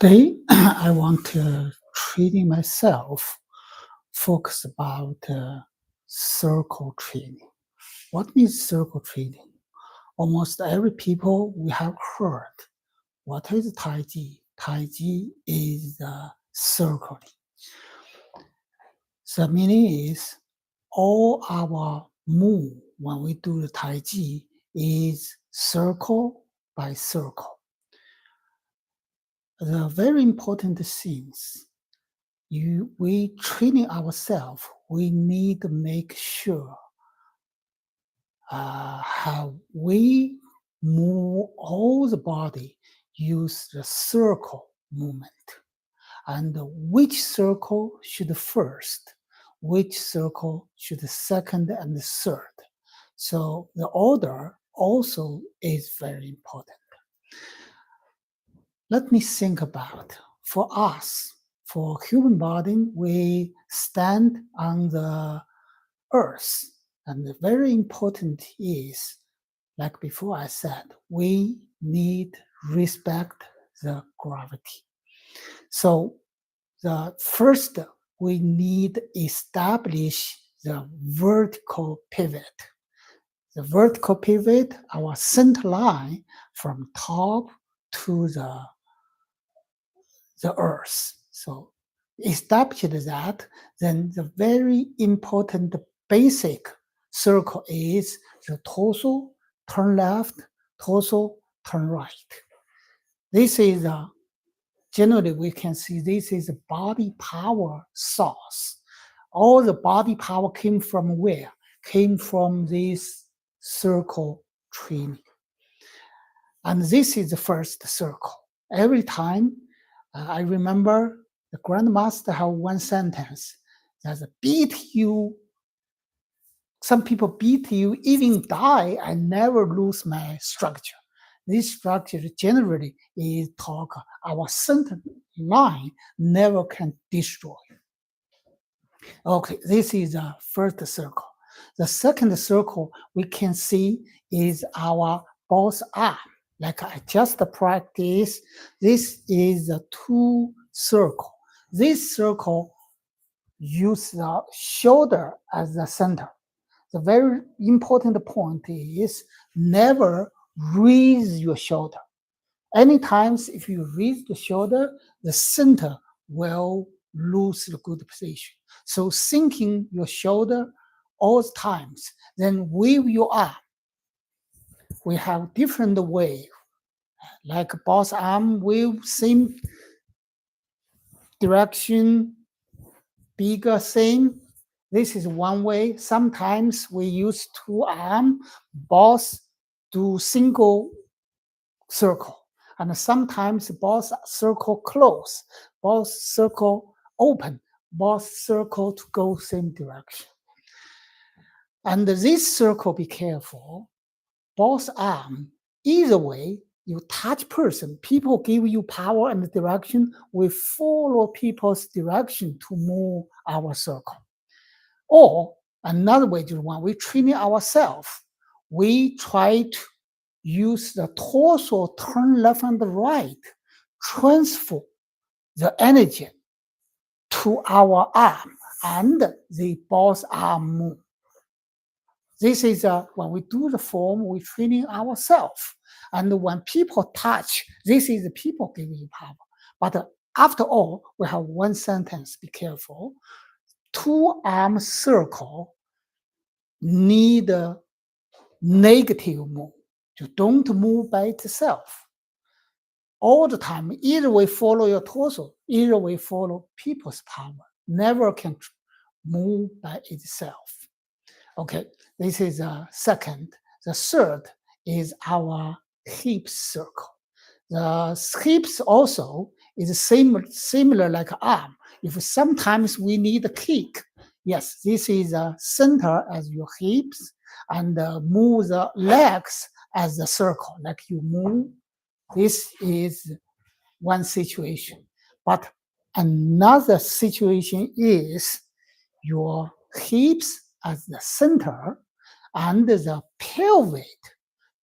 Today, I want to training myself, focus about circle training. What means circle training? Almost every people we have heard. What is Taiji? Taiji is circling. The meaning is all our move when we do the Taiji is circle by circle. The very important things we training ourselves, we need to make sure how we move all the body, use the circle movement, and which circle should first, which circle should second and third. So the order also is very important. Let me think about, for us, for human body, we stand on the earth. And the very important is, like before I said, we need respect the gravity. So the first, we need establish the vertical pivot. The vertical pivot, our center line from top to the earth. So establish that, then the very important basic circle is the torso, turn left, torso, turn right. This is generally we can see this is a body power source. All the body power came from where? Came from this circle training. And this is the first circle. Every time I remember the grandmaster had one sentence that beat you, some people beat you, even die, I never lose my structure. This structure generally is talk, our center line never can destroy. Okay, this is the first circle. The second circle we can see is our both arm. like I just practice. This is a two circle. This circle use the shoulder as the center. The very important point is never raise your shoulder. Anytime if you raise the shoulder, the center will lose the good position. So sinking your shoulder all the times, then wave your arm. We have different way, like both arm wave, same direction, bigger, same. This is one way. Sometimes we use two arm, both do single circle. And sometimes both circle close, both circle open, both circle to go same direction. And this circle, be careful, both arm, either way, you touch person, people give you power and direction, we follow people's direction to move our circle. Or another way is when we training ourselves, we try to use the torso, turn left and right, transfer the energy to our arm, and the both arm move. This is when we do the form, we training ourselves. And when people touch, this is the people giving you power. But after all, we have one sentence, be careful. Two arm circle need a negative move. You don't move by itself. All the time, either way follow your torso, either way follow people's power. Never can move by itself. Okay, this is the second. The third is our hip circle. The hips also is similar like arm. If sometimes we need a kick, yes, this is a center as your hips, and move the legs as the circle, like you move. This is one situation. But another situation is your hips as the center and the pelvic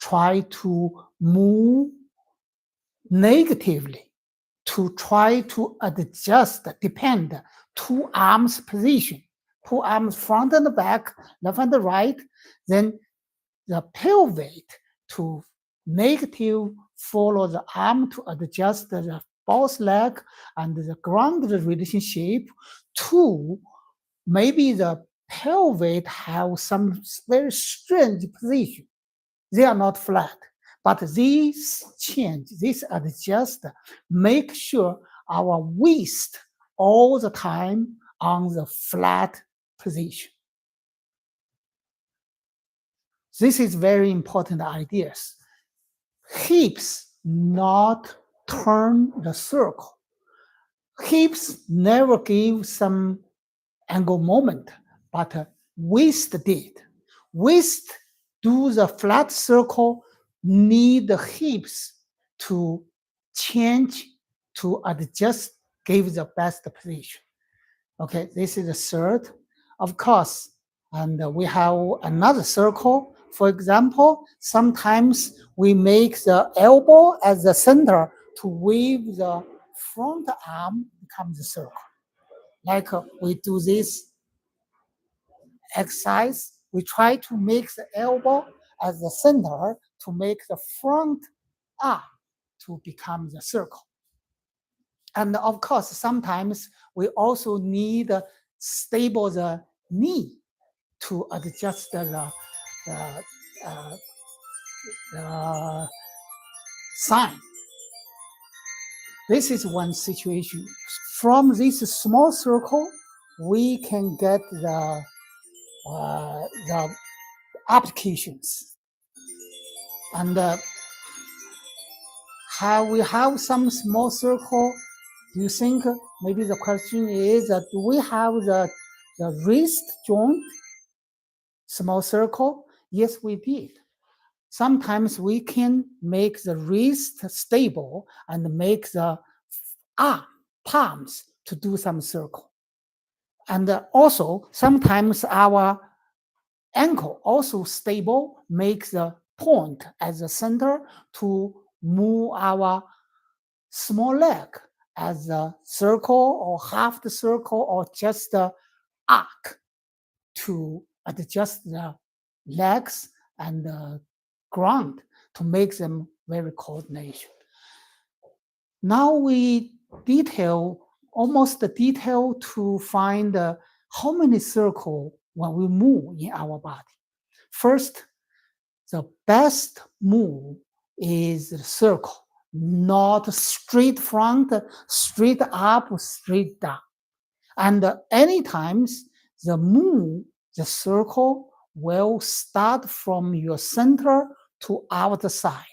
try to move negatively to try to adjust, depend, two arms position, two arms front and back, left and right, then the pelvic to negative follow the arm to adjust the both leg and the ground relationship to maybe the pelvic have some very strange position. They are not flat, but these change, this adjust, make sure our waist all the time on the flat position. This is very important ideas. Hips not turn the circle. Hips never give some angle moment, but waist did. Waist do the flat circle, need the hips to change, to adjust, give the best position. Okay, this is the third. Of course, and we have another circle. For example, sometimes we make the elbow as the center to wave the front arm becomes a circle. Like we do this exercise, we try to make the elbow as the center to make the front arm to become the circle. And of course, sometimes we also need stable the knee to adjust the sign. This is one situation. From this small circle, we can get the applications. And we have some small circle. Do you think maybe the question is do we have the wrist joint small circle? Yes, we did. Sometimes we can make the wrist stable and make the arm, palms to do some circle. And also, sometimes our ankle also stable, makes the point as the center to move our small leg as a circle or half the circle or just the arc to adjust the legs and the ground to make them very coordination. Now we almost detail to find how many circles when we move in our body. First, the best move is the circle, not straight front, straight up, straight down. And any times the circle will start from your center to outside,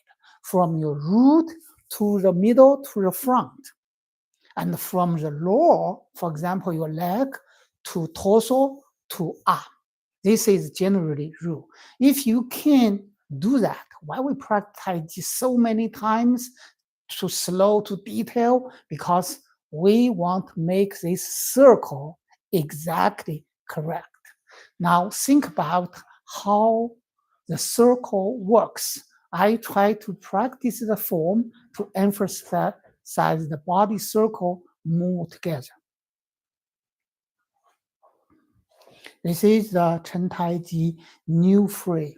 from your root to the middle to the front. And from the lower, for example, your leg to torso to arm. This is generally rule. If you can do that, why we practice Taiji so many times to slow to detail? Because we want to make this circle exactly correct. Now think about how the circle works. I try to practice the form to emphasize the body circle move together. This is the Chen Taiji new frame.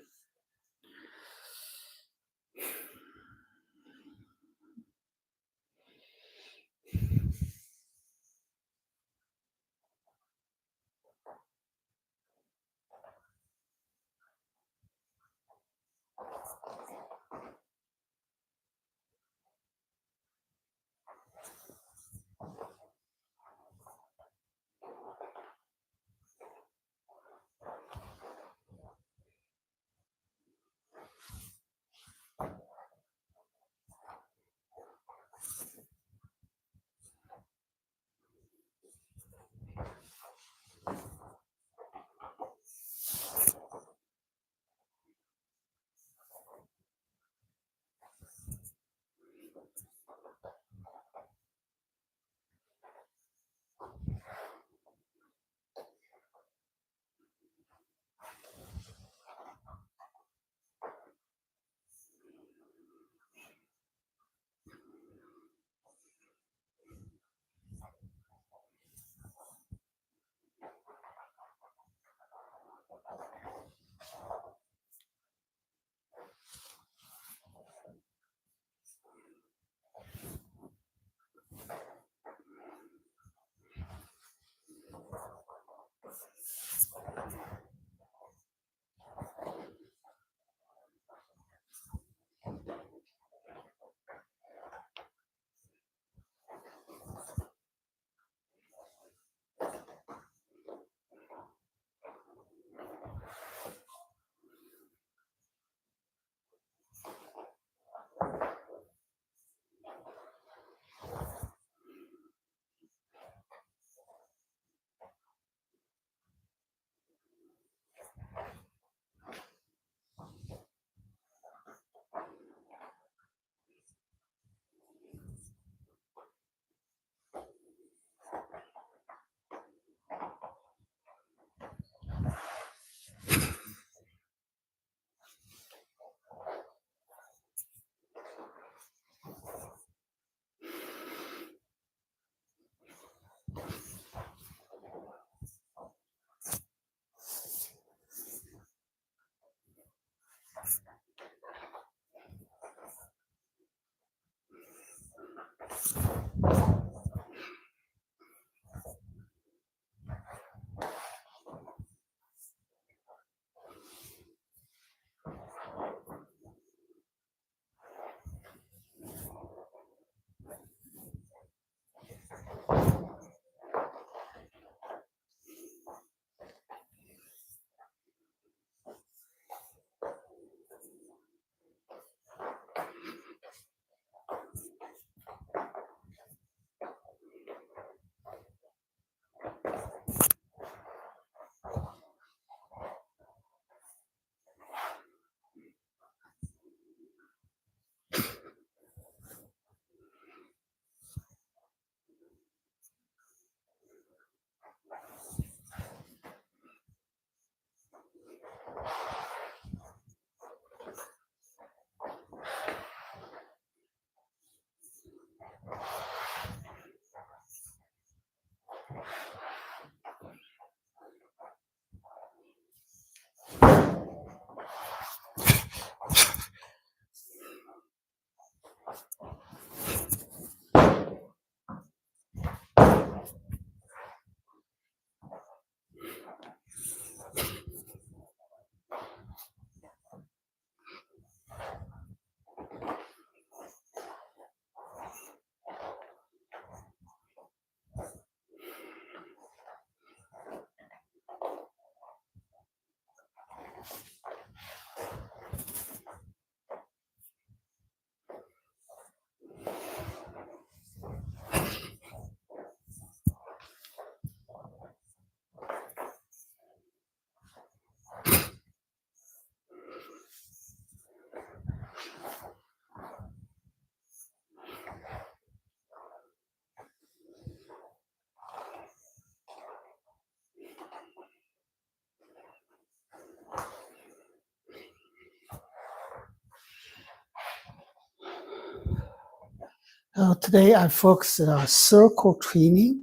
Today I focus on circle training.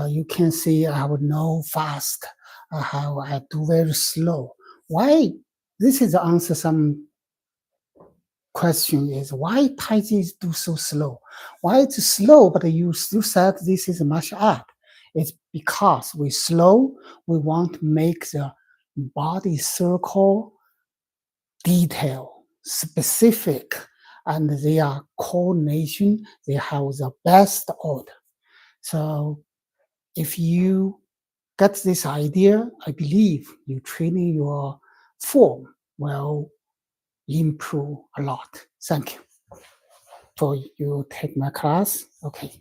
You can see I have no fast. I do very slow. Why? This is the answer some question is why Taiji do so slow? Why it's slow, but you still said this is a martial art? It's because we slow, we want to make the body circle detail, specific, and they are coordination, they have the best order. So if you get this idea, I believe you training your form will improve a lot. Thank you for you take my class. Okay.